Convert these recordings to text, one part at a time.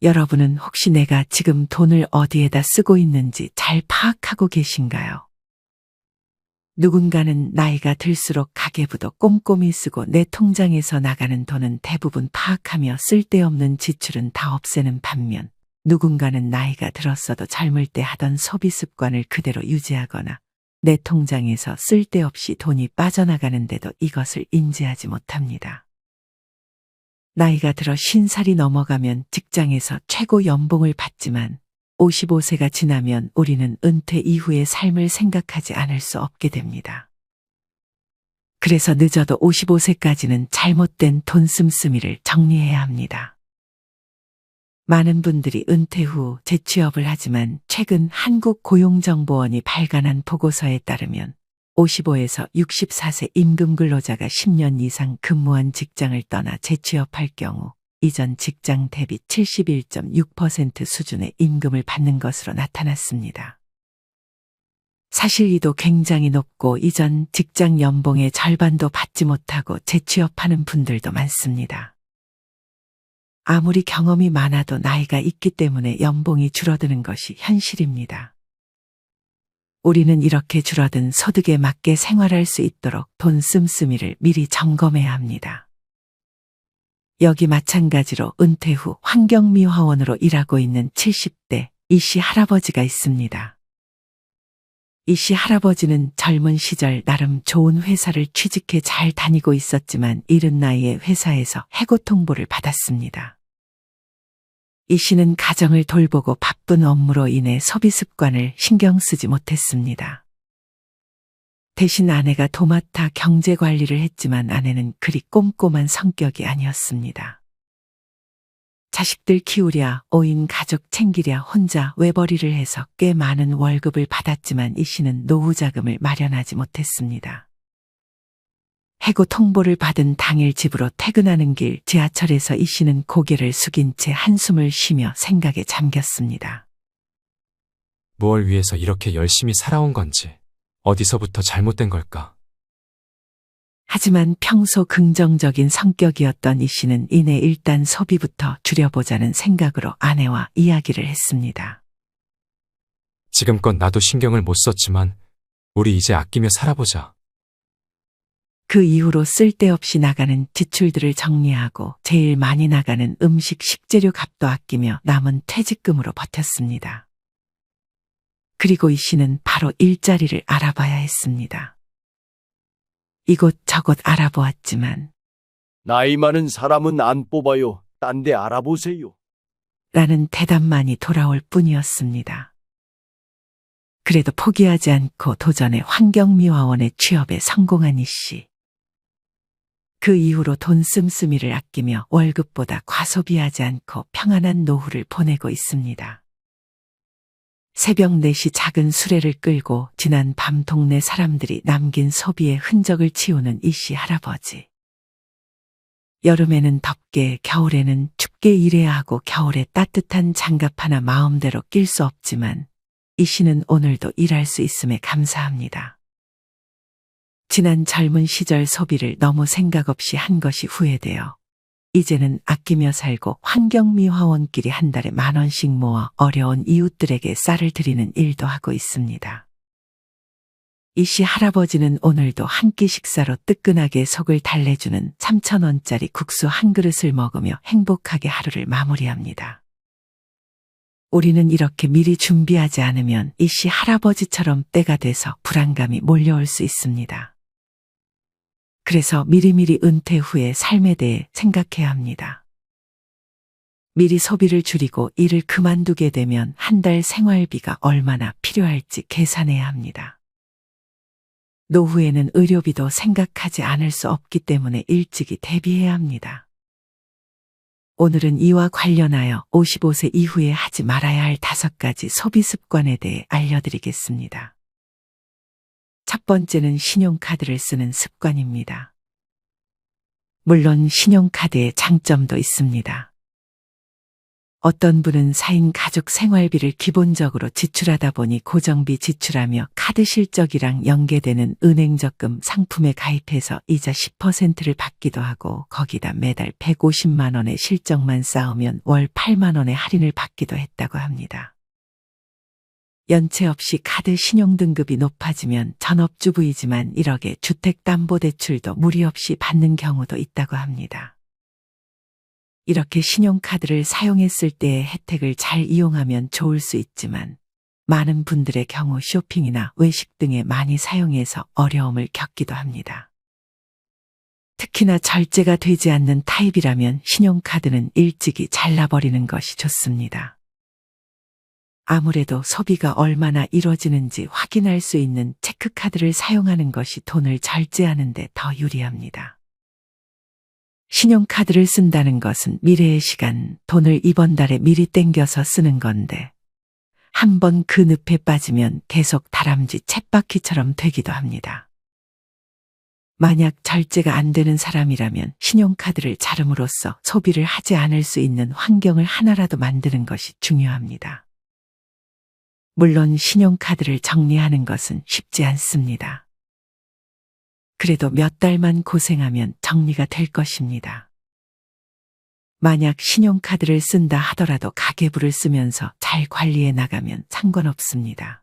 여러분은 혹시 내가 지금 돈을 어디에다 쓰고 있는지 잘 파악하고 계신가요? 누군가는 나이가 들수록 가계부도 꼼꼼히 쓰고 내 통장에서 나가는 돈은 대부분 파악하며 쓸데없는 지출은 다 없애는 반면 누군가는 나이가 들었어도 젊을 때 하던 소비 습관을 그대로 유지하거나 내 통장에서 쓸데없이 돈이 빠져나가는데도 이것을 인지하지 못합니다. 나이가 들어 50살이 넘어가면 직장에서 최고 연봉을 받지만 55세가 지나면 우리는 은퇴 이후의 삶을 생각하지 않을 수 없게 됩니다. 그래서 늦어도 55세까지는 잘못된 돈 씀씀이를 정리해야 합니다. 많은 분들이 은퇴 후 재취업을 하지만 최근 한국고용정보원이 발간한 보고서에 따르면 55에서 64세 임금 근로자가 10년 이상 근무한 직장을 떠나 재취업할 경우 이전 직장 대비 71.6% 수준의 임금을 받는 것으로 나타났습니다. 사실 이도 굉장히 높고 이전 직장 연봉의 절반도 받지 못하고 재취업하는 분들도 많습니다. 아무리 경험이 많아도 나이가 있기 때문에 연봉이 줄어드는 것이 현실입니다. 우리는 이렇게 줄어든 소득에 맞게 생활할 수 있도록 돈 씀씀이를 미리 점검해야 합니다. 여기 마찬가지로 은퇴 후 환경미화원으로 일하고 있는 70대 이씨 할아버지가 있습니다. 이씨 할아버지는 젊은 시절 나름 좋은 회사를 취직해 잘 다니고 있었지만 이른 나이에 회사에서 해고 통보를 받았습니다. 이 씨는 가정을 돌보고 바쁜 업무로 인해 소비 습관을 신경 쓰지 못했습니다. 대신 아내가 도맡아 경제 관리를 했지만 아내는 그리 꼼꼼한 성격이 아니었습니다. 자식들 키우랴, 5인 가족 챙기랴 혼자 외벌이를 해서 꽤 많은 월급을 받았지만 이 씨는 노후 자금을 마련하지 못했습니다. 해고 통보를 받은 당일 집으로 퇴근하는 길 지하철에서 이 씨는 고개를 숙인 채 한숨을 쉬며 생각에 잠겼습니다. 뭘 위해서 이렇게 열심히 살아온 건지, 어디서부터 잘못된 걸까? 하지만 평소 긍정적인 성격이었던 이 씨는 이내 일단 소비부터 줄여보자는 생각으로 아내와 이야기를 했습니다. 지금껏 나도 신경을 못 썼지만, 우리 이제 아끼며 살아보자. 그 이후로 쓸데없이 나가는 지출들을 정리하고 제일 많이 나가는 음식 식재료 값도 아끼며 남은 퇴직금으로 버텼습니다. 그리고 이 씨는 바로 일자리를 알아봐야 했습니다. 이곳저곳 알아보았지만 나이 많은 사람은 안 뽑아요. 딴 데 알아보세요. 라는 대답만이 돌아올 뿐이었습니다. 그래도 포기하지 않고 도전해 환경미화원의 취업에 성공한 이 씨. 그 이후로 돈 씀씀이를 아끼며 월급보다 과소비하지 않고 평안한 노후를 보내고 있습니다. 새벽 4시 작은 수레를 끌고 지난 밤 동네 사람들이 남긴 소비의 흔적을 치우는 이 씨 할아버지. 여름에는 덥게 겨울에는 춥게 일해야 하고 겨울에 따뜻한 장갑 하나 마음대로 낄 수 없지만 이 씨는 오늘도 일할 수 있음에 감사합니다. 지난 젊은 시절 소비를 너무 생각 없이 한 것이 후회되어 이제는 아끼며 살고 환경미화원끼리 한 달에 10,000원씩 모아 어려운 이웃들에게 쌀을 드리는 일도 하고 있습니다. 이 씨 할아버지는 오늘도 한 끼 식사로 뜨끈하게 속을 달래주는 3,000원짜리 국수 한 그릇을 먹으며 행복하게 하루를 마무리합니다. 우리는 이렇게 미리 준비하지 않으면 이 씨 할아버지처럼 때가 돼서 불안감이 몰려올 수 있습니다. 그래서 미리미리 은퇴 후의 삶에 대해 생각해야 합니다. 미리 소비를 줄이고 일을 그만두게 되면 한 달 생활비가 얼마나 필요할지 계산해야 합니다. 노후에는 의료비도 생각하지 않을 수 없기 때문에 일찍이 대비해야 합니다. 오늘은 이와 관련하여 55세 이후에 하지 말아야 할 5가지 소비 습관에 대해 알려드리겠습니다. 첫 번째는 신용카드를 쓰는 습관입니다. 물론 신용카드의 장점도 있습니다. 어떤 분은 4인 가족 생활비를 기본적으로 지출하다 보니 고정비 지출하며 카드 실적이랑 연계되는 은행 적금 상품에 가입해서 이자 10%를 받기도 하고 거기다 매달 150만 원의 실적만 쌓으면 월 8만 원의 할인을 받기도 했다고 합니다. 연체 없이 카드 신용등급이 높아지면 전업주부이지만 1억의 주택담보대출도 무리 없이 받는 경우도 있다고 합니다. 이렇게 신용카드를 사용했을 때의 혜택을 잘 이용하면 좋을 수 있지만 많은 분들의 경우 쇼핑이나 외식 등에 많이 사용해서 어려움을 겪기도 합니다. 특히나 절제가 되지 않는 타입이라면 신용카드는 일찍이 잘라버리는 것이 좋습니다. 아무래도 소비가 얼마나 이뤄지는지 확인할 수 있는 체크카드를 사용하는 것이 돈을 절제하는 데 더 유리합니다. 신용카드를 쓴다는 것은 미래의 시간, 돈을 이번 달에 미리 땡겨서 쓰는 건데 한번 그 늪에 빠지면 계속 다람쥐 쳇바퀴처럼 되기도 합니다. 만약 절제가 안 되는 사람이라면 신용카드를 자름으로써 소비를 하지 않을 수 있는 환경을 하나라도 만드는 것이 중요합니다. 물론 신용카드를 정리하는 것은 쉽지 않습니다. 그래도 몇 달만 고생하면 정리가 될 것입니다. 만약 신용카드를 쓴다 하더라도 가계부를 쓰면서 잘 관리해 나가면 상관없습니다.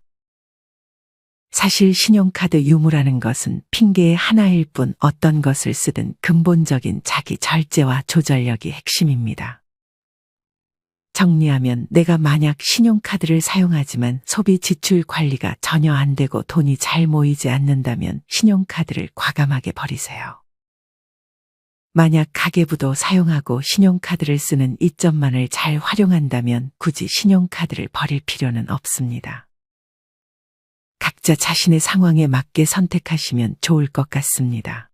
사실 신용카드 유무라는 것은 핑계의 하나일 뿐 어떤 것을 쓰든 근본적인 자기 절제와 조절력이 핵심입니다. 정리하면 내가 만약 신용카드를 사용하지만 소비 지출 관리가 전혀 안 되고 돈이 잘 모이지 않는다면 신용카드를 과감하게 버리세요. 만약 가계부도 사용하고 신용카드를 쓰는 이점만을 잘 활용한다면 굳이 신용카드를 버릴 필요는 없습니다. 각자 자신의 상황에 맞게 선택하시면 좋을 것 같습니다.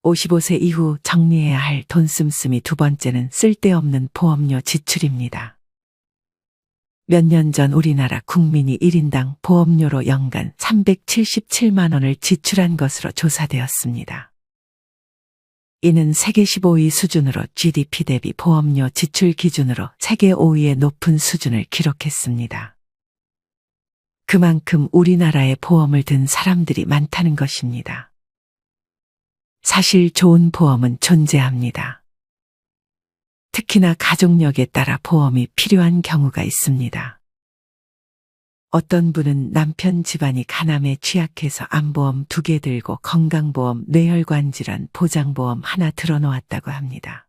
55세 이후 정리해야 할 돈 씀씀이 두 번째는 쓸데없는 보험료 지출입니다. 몇 년 전 우리나라 국민이 1인당 보험료로 연간 377만 원을 지출한 것으로 조사되었습니다. 이는 세계 15위 수준으로 GDP 대비 보험료 지출 기준으로 세계 5위의 높은 수준을 기록했습니다. 그만큼 우리나라에 보험을 든 사람들이 많다는 것입니다. 사실 좋은 보험은 존재합니다. 특히나 가족력에 따라 보험이 필요한 경우가 있습니다. 어떤 분은 남편 집안이 간암에 취약해서 암보험 2개 들고 건강보험, 뇌혈관 질환, 보장보험 하나 들어놓았다고 합니다.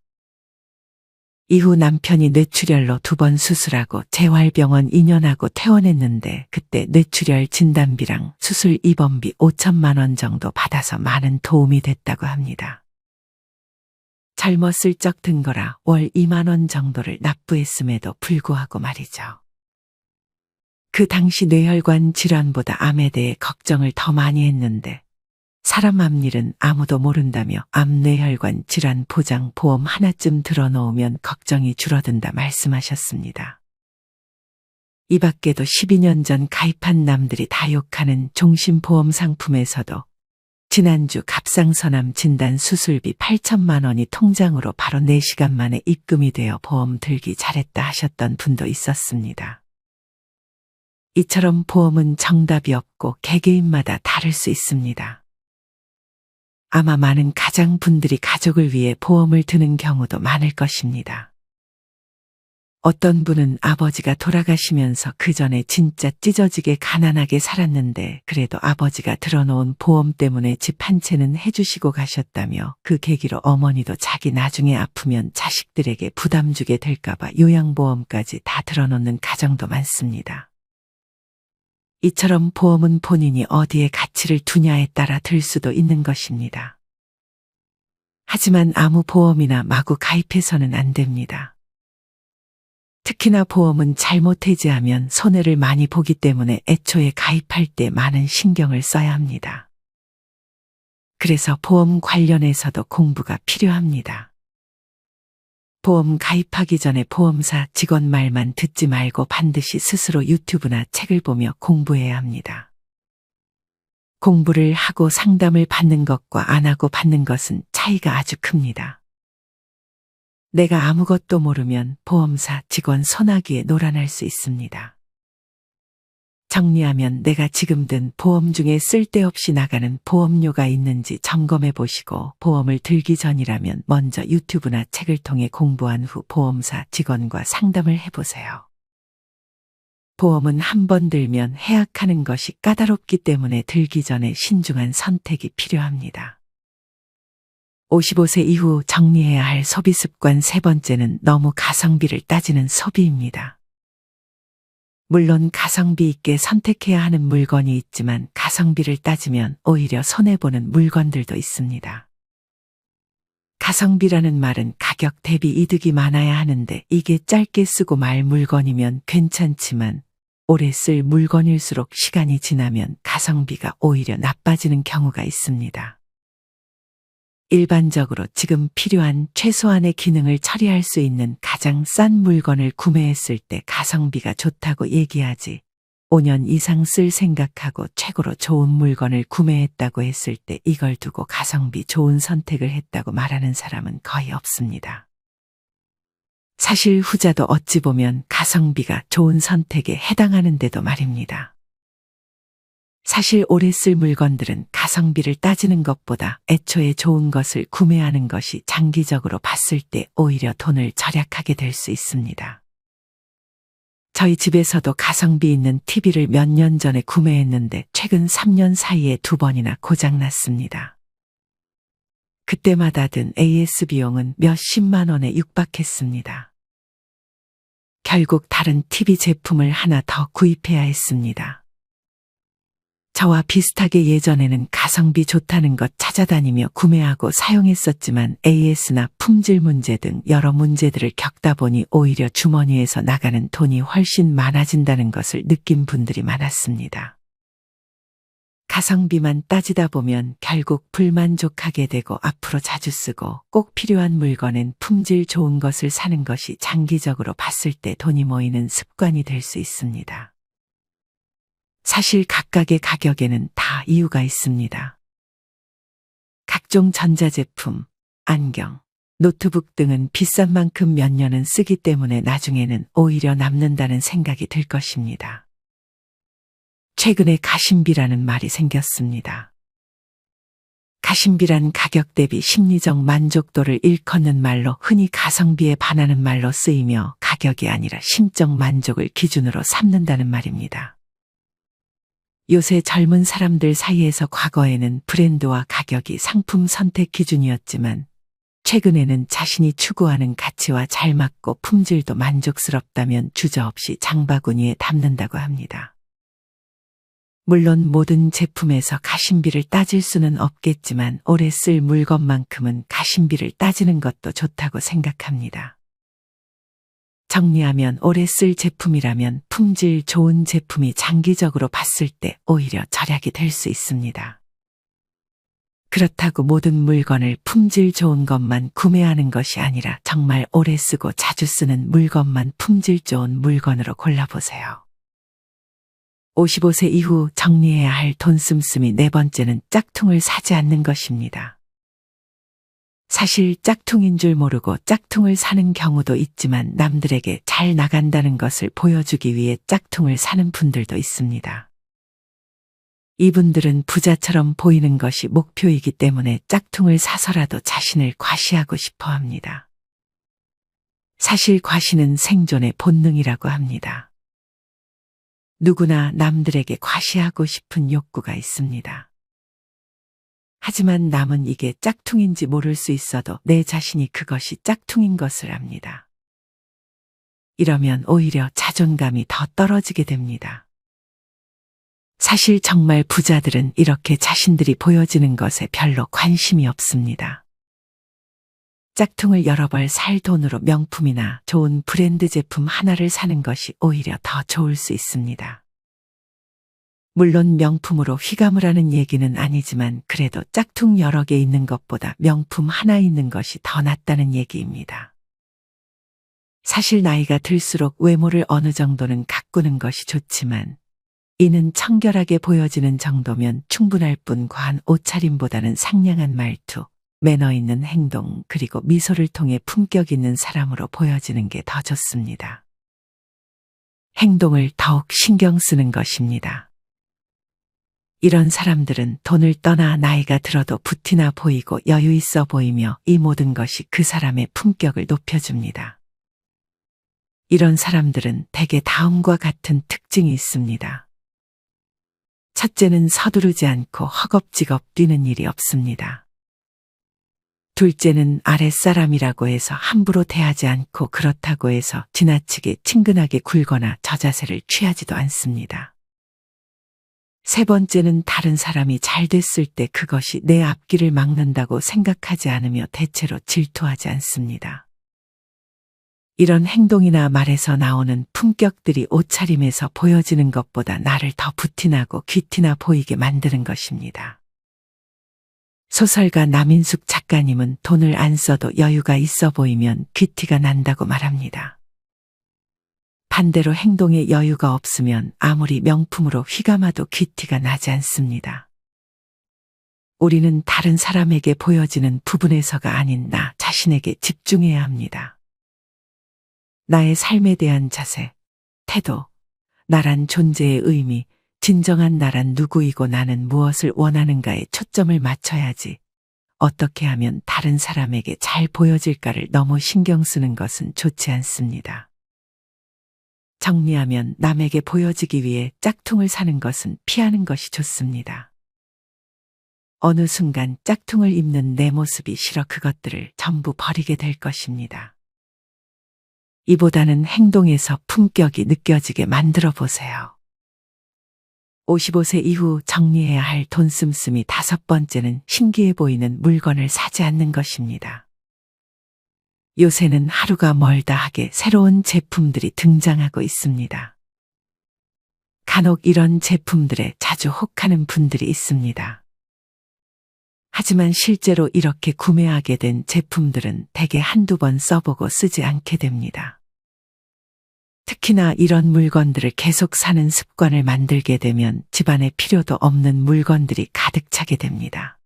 이후 남편이 뇌출혈로 2번 수술하고 재활병원 2년하고 퇴원했는데 그때 뇌출혈 진단비랑 수술 입원비 5천만 원 정도 받아서 많은 도움이 됐다고 합니다. 젊었을 적 든 거라 월 2만 원 정도를 납부했음에도 불구하고 말이죠. 그 당시 뇌혈관 질환보다 암에 대해 걱정을 더 많이 했는데 사람 앞일은 아무도 모른다며 암뇌혈관 질환 보장 보험 하나쯤 들어놓으면 걱정이 줄어든다 말씀하셨습니다. 이 밖에도 12년 전 가입한 남들이 다 욕하는 종신보험 상품에서도 지난주 갑상선암 진단 수술비 8천만 원이 통장으로 바로 4시간 만에 입금이 되어 보험 들기 잘했다 하셨던 분도 있었습니다. 이처럼 보험은 정답이 없고 개개인마다 다를 수 있습니다. 아마 많은 가장분들이 가족을 위해 보험을 드는 경우도 많을 것입니다. 어떤 분은 아버지가 돌아가시면서 그 전에 진짜 찢어지게 가난하게 살았는데 그래도 아버지가 들어놓은 보험 때문에 집 한 채는 해주시고 가셨다며 그 계기로 어머니도 자기 나중에 아프면 자식들에게 부담 주게 될까봐 요양보험까지 다 들어놓는 가정도 많습니다. 이처럼 보험은 본인이 어디에 가치를 두냐에 따라 들 수도 있는 것입니다. 하지만 아무 보험이나 마구 가입해서는 안 됩니다. 특히나 보험은 잘못 해지하면 손해를 많이 보기 때문에 애초에 가입할 때 많은 신경을 써야 합니다. 그래서 보험 관련해서도 공부가 필요합니다. 보험 가입하기 전에 보험사 직원 말만 듣지 말고 반드시 스스로 유튜브나 책을 보며 공부해야 합니다. 공부를 하고 상담을 받는 것과 안 하고 받는 것은 차이가 아주 큽니다. 내가 아무것도 모르면 보험사 직원 손아귀에 놀아날 수 있습니다. 정리하면 내가 지금 든 보험 중에 쓸데없이 나가는 보험료가 있는지 점검해 보시고 보험을 들기 전이라면 먼저 유튜브나 책을 통해 공부한 후 보험사 직원과 상담을 해보세요. 보험은 한 번 들면 해약하는 것이 까다롭기 때문에 들기 전에 신중한 선택이 필요합니다. 55세 이후 정리해야 할 소비 습관 세 번째는 너무 가성비를 따지는 소비입니다. 물론 가성비 있게 선택해야 하는 물건이 있지만 가성비를 따지면 오히려 손해보는 물건들도 있습니다. 가성비라는 말은 가격 대비 이득이 많아야 하는데 이게 짧게 쓰고 말 물건이면 괜찮지만 오래 쓸 물건일수록 시간이 지나면 가성비가 오히려 나빠지는 경우가 있습니다. 일반적으로 지금 필요한 최소한의 기능을 처리할 수 있는 가장 싼 물건을 구매했을 때 가성비가 좋다고 얘기하지, 5년 이상 쓸 생각하고 최고로 좋은 물건을 구매했다고 했을 때 이걸 두고 가성비 좋은 선택을 했다고 말하는 사람은 거의 없습니다. 사실 후자도 어찌 보면 가성비가 좋은 선택에 해당하는데도 말입니다. 사실 오래 쓸 물건들은 가성비를 따지는 것보다 애초에 좋은 것을 구매하는 것이 장기적으로 봤을 때 오히려 돈을 절약하게 될 수 있습니다. 저희 집에서도 가성비 있는 TV를 몇 년 전에 구매했는데 최근 3년 사이에 2번이나 고장났습니다. 그때마다 든 AS 비용은 몇십만 원에 육박했습니다. 결국 다른 TV 제품을 하나 더 구입해야 했습니다. 저와 비슷하게 예전에는 가성비 좋다는 것 찾아다니며 구매하고 사용했었지만 AS나 품질 문제 등 여러 문제들을 겪다 보니 오히려 주머니에서 나가는 돈이 훨씬 많아진다는 것을 느낀 분들이 많았습니다. 가성비만 따지다 보면 결국 불만족하게 되고 앞으로 자주 쓰고 꼭 필요한 물건엔 품질 좋은 것을 사는 것이 장기적으로 봤을 때 돈이 모이는 습관이 될 수 있습니다. 사실 각각의 가격에는 다 이유가 있습니다. 각종 전자제품, 안경, 노트북 등은 비싼 만큼 몇 년은 쓰기 때문에 나중에는 오히려 남는다는 생각이 들 것입니다. 최근에 가심비라는 말이 생겼습니다. 가심비란 가격 대비 심리적 만족도를 일컫는 말로 흔히 가성비에 반하는 말로 쓰이며 가격이 아니라 심적 만족을 기준으로 삼는다는 말입니다. 요새 젊은 사람들 사이에서 과거에는 브랜드와 가격이 상품 선택 기준이었지만 최근에는 자신이 추구하는 가치와 잘 맞고 품질도 만족스럽다면 주저없이 장바구니에 담는다고 합니다. 물론 모든 제품에서 가심비를 따질 수는 없겠지만 오래 쓸 물건만큼은 가심비를 따지는 것도 좋다고 생각합니다. 정리하면 오래 쓸 제품이라면 품질 좋은 제품이 장기적으로 봤을 때 오히려 절약이 될 수 있습니다. 그렇다고 모든 물건을 품질 좋은 것만 구매하는 것이 아니라 정말 오래 쓰고 자주 쓰는 물건만 품질 좋은 물건으로 골라보세요. 55세 이후 정리해야 할 돈 씀씀이 네 번째는 짝퉁을 사지 않는 것입니다. 사실 짝퉁인 줄 모르고 짝퉁을 사는 경우도 있지만 남들에게 잘 나간다는 것을 보여주기 위해 짝퉁을 사는 분들도 있습니다. 이분들은 부자처럼 보이는 것이 목표이기 때문에 짝퉁을 사서라도 자신을 과시하고 싶어 합니다. 사실 과시는 생존의 본능이라고 합니다. 누구나 남들에게 과시하고 싶은 욕구가 있습니다. 하지만 남은 이게 짝퉁인지 모를 수 있어도 내 자신이 그것이 짝퉁인 것을 압니다. 이러면 오히려 자존감이 더 떨어지게 됩니다. 사실 정말 부자들은 이렇게 자신들이 보여지는 것에 별로 관심이 없습니다. 짝퉁을 여러 벌 살 돈으로 명품이나 좋은 브랜드 제품 하나를 사는 것이 오히려 더 좋을 수 있습니다. 물론 명품으로 휘감을 하는 얘기는 아니지만 그래도 짝퉁 여러 개 있는 것보다 명품 하나 있는 것이 더 낫다는 얘기입니다. 사실 나이가 들수록 외모를 어느 정도는 가꾸는 것이 좋지만 이는 청결하게 보여지는 정도면 충분할 뿐 과한 옷차림보다는 상냥한 말투, 매너 있는 행동 그리고 미소를 통해 품격 있는 사람으로 보여지는 게 더 좋습니다. 행동을 더욱 신경 쓰는 것입니다. 이런 사람들은 돈을 떠나 나이가 들어도 부티나 보이고 여유 있어 보이며 이 모든 것이 그 사람의 품격을 높여줍니다. 이런 사람들은 대개 다음과 같은 특징이 있습니다. 첫째는 서두르지 않고 허겁지겁 뛰는 일이 없습니다. 둘째는 아랫사람이라고 해서 함부로 대하지 않고 그렇다고 해서 지나치게 친근하게 굴거나 저자세를 취하지도 않습니다. 세 번째는 다른 사람이 잘 됐을 때 그것이 내 앞길을 막는다고 생각하지 않으며 대체로 질투하지 않습니다. 이런 행동이나 말에서 나오는 품격들이 옷차림에서 보여지는 것보다 나를 더 부티나고 귀티나 보이게 만드는 것입니다. 소설가 남인숙 작가님은 돈을 안 써도 여유가 있어 보이면 귀티가 난다고 말합니다. 반대로 행동에 여유가 없으면 아무리 명품으로 휘감아도 귀티가 나지 않습니다. 우리는 다른 사람에게 보여지는 부분에서가 아닌 나 자신에게 집중해야 합니다. 나의 삶에 대한 자세, 태도, 나란 존재의 의미, 진정한 나란 누구이고 나는 무엇을 원하는가에 초점을 맞춰야지. 어떻게 하면 다른 사람에게 잘 보여질까를 너무 신경 쓰는 것은 좋지 않습니다. 정리하면 남에게 보여지기 위해 짝퉁을 사는 것은 피하는 것이 좋습니다. 어느 순간 짝퉁을 입는 내 모습이 싫어 그것들을 전부 버리게 될 것입니다. 이보다는 행동에서 품격이 느껴지게 만들어 보세요. 55세 이후 정리해야 할 돈 씀씀이 다섯 번째는 신기해 보이는 물건을 사지 않는 것입니다. 요새는 하루가 멀다 하게 새로운 제품들이 등장하고 있습니다. 간혹 이런 제품들에 자주 혹하는 분들이 있습니다. 하지만 실제로 이렇게 구매하게 된 제품들은 대개 한두 번 써보고 쓰지 않게 됩니다. 특히나 이런 물건들을 계속 사는 습관을 만들게 되면 집안에 필요도 없는 물건들이 가득 차게 됩니다.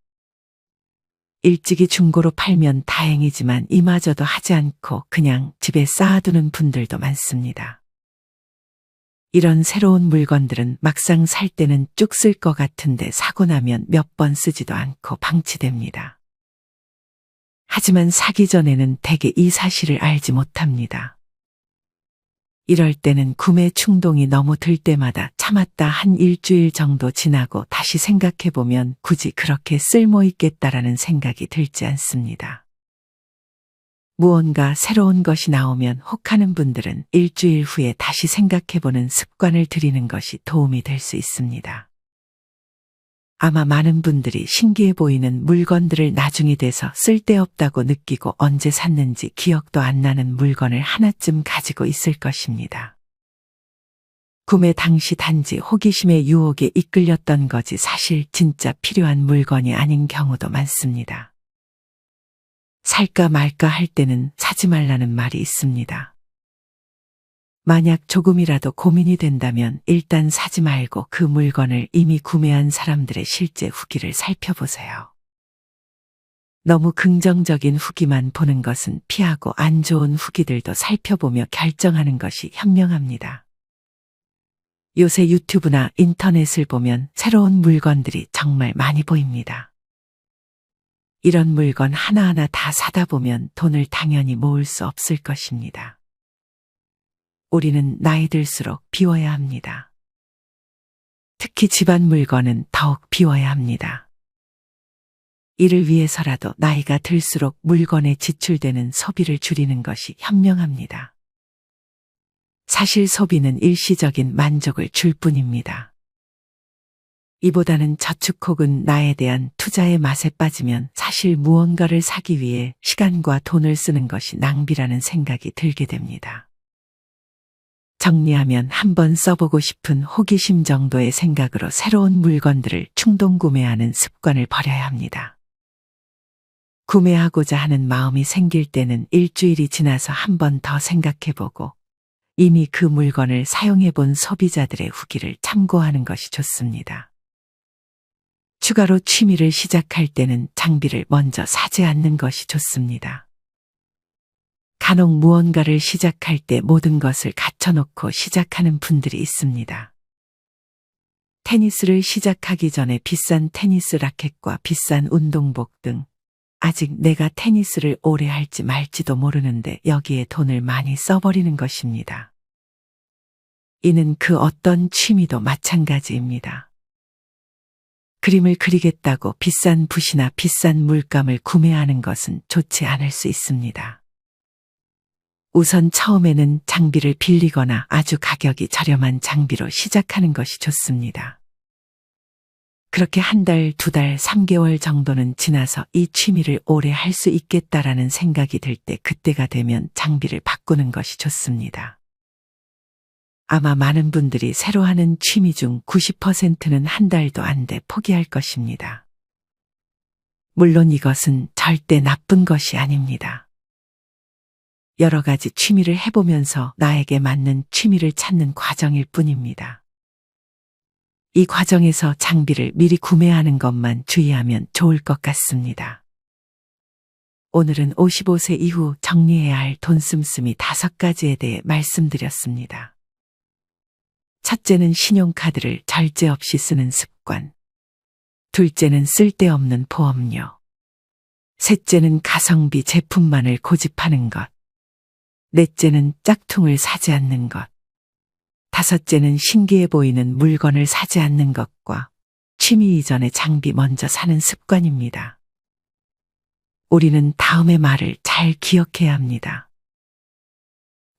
일찍이 중고로 팔면 다행이지만 이마저도 하지 않고 그냥 집에 쌓아두는 분들도 많습니다. 이런 새로운 물건들은 막상 살 때는 쭉 쓸 것 같은데 사고 나면 몇 번 쓰지도 않고 방치됩니다. 하지만 사기 전에는 대개 이 사실을 알지 못합니다. 이럴 때는 구매 충동이 너무 들 때마다 참았다 한 일주일 정도 지나고 다시 생각해보면 굳이 그렇게 쓸모있겠다라는 생각이 들지 않습니다. 무언가 새로운 것이 나오면 혹하는 분들은 일주일 후에 다시 생각해보는 습관을 들이는 것이 도움이 될 수 있습니다. 아마 많은 분들이 신기해 보이는 물건들을 나중이 돼서 쓸데없다고 느끼고 언제 샀는지 기억도 안 나는 물건을 하나쯤 가지고 있을 것입니다. 구매 당시 단지 호기심의 유혹에 이끌렸던 거지 사실 진짜 필요한 물건이 아닌 경우도 많습니다. 살까 말까 할 때는 사지 말라는 말이 있습니다. 만약 조금이라도 고민이 된다면 일단 사지 말고 그 물건을 이미 구매한 사람들의 실제 후기를 살펴보세요. 너무 긍정적인 후기만 보는 것은 피하고 안 좋은 후기들도 살펴보며 결정하는 것이 현명합니다. 요새 유튜브나 인터넷을 보면 새로운 물건들이 정말 많이 보입니다. 이런 물건 하나하나 다 사다 보면 돈을 당연히 모을 수 없을 것입니다. 우리는 나이 들수록 비워야 합니다. 특히 집안 물건은 더욱 비워야 합니다. 이를 위해서라도 나이가 들수록 물건에 지출되는 소비를 줄이는 것이 현명합니다. 사실 소비는 일시적인 만족을 줄 뿐입니다. 이보다는 저축 혹은 나에 대한 투자의 맛에 빠지면 사실 무언가를 사기 위해 시간과 돈을 쓰는 것이 낭비라는 생각이 들게 됩니다. 정리하면 한번 써보고 싶은 호기심 정도의 생각으로 새로운 물건들을 충동 구매하는 습관을 버려야 합니다. 구매하고자 하는 마음이 생길 때는 일주일이 지나서 한 번 더 생각해보고 이미 그 물건을 사용해본 소비자들의 후기를 참고하는 것이 좋습니다. 추가로 취미를 시작할 때는 장비를 먼저 사지 않는 것이 좋습니다. 간혹 무언가를 시작할 때 모든 것을 갖춰놓고 시작하는 분들이 있습니다. 테니스를 시작하기 전에 비싼 테니스 라켓과 비싼 운동복 등 아직 내가 테니스를 오래 할지 말지도 모르는데 여기에 돈을 많이 써버리는 것입니다. 이는 그 어떤 취미도 마찬가지입니다. 그림을 그리겠다고 비싼 붓이나 비싼 물감을 구매하는 것은 좋지 않을 수 있습니다. 우선 처음에는 장비를 빌리거나 아주 가격이 저렴한 장비로 시작하는 것이 좋습니다. 그렇게 한 달, 두 달, 3개월 정도는 지나서 이 취미를 오래 할 수 있겠다라는 생각이 들 때 그때가 되면 장비를 바꾸는 것이 좋습니다. 아마 많은 분들이 새로 하는 취미 중 90%는 한 달도 안 돼 포기할 것입니다. 물론 이것은 절대 나쁜 것이 아닙니다. 여러 가지 취미를 해보면서 나에게 맞는 취미를 찾는 과정일 뿐입니다. 이 과정에서 장비를 미리 구매하는 것만 주의하면 좋을 것 같습니다. 오늘은 55세 이후 정리해야 할 돈 씀씀이 5가지에 대해 말씀드렸습니다. 첫째는 신용카드를 절제 없이 쓰는 습관. 둘째는 쓸데없는 보험료. 셋째는 가성비 제품만을 고집하는 것. 넷째는 짝퉁을 사지 않는 것. 다섯째는 신기해 보이는 물건을 사지 않는 것과 취미 이전에 장비 먼저 사는 습관입니다. 우리는 다음의 말을 잘 기억해야 합니다.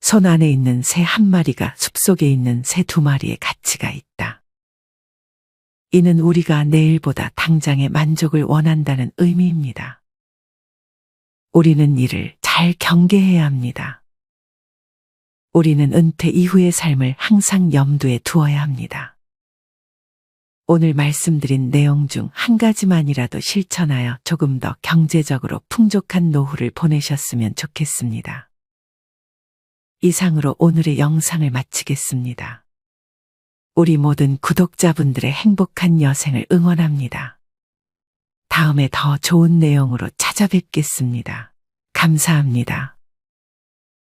손 안에 있는 새 한 마리가 숲속에 있는 새 2마리의 가치가 있다. 이는 우리가 내일보다 당장의 만족을 원한다는 의미입니다. 우리는 이를 잘 경계해야 합니다. 우리는 은퇴 이후의 삶을 항상 염두에 두어야 합니다. 오늘 말씀드린 내용 중 한 가지만이라도 실천하여 조금 더 경제적으로 풍족한 노후를 보내셨으면 좋겠습니다. 이상으로 오늘의 영상을 마치겠습니다. 우리 모든 구독자분들의 행복한 여생을 응원합니다. 다음에 더 좋은 내용으로 찾아뵙겠습니다. 감사합니다.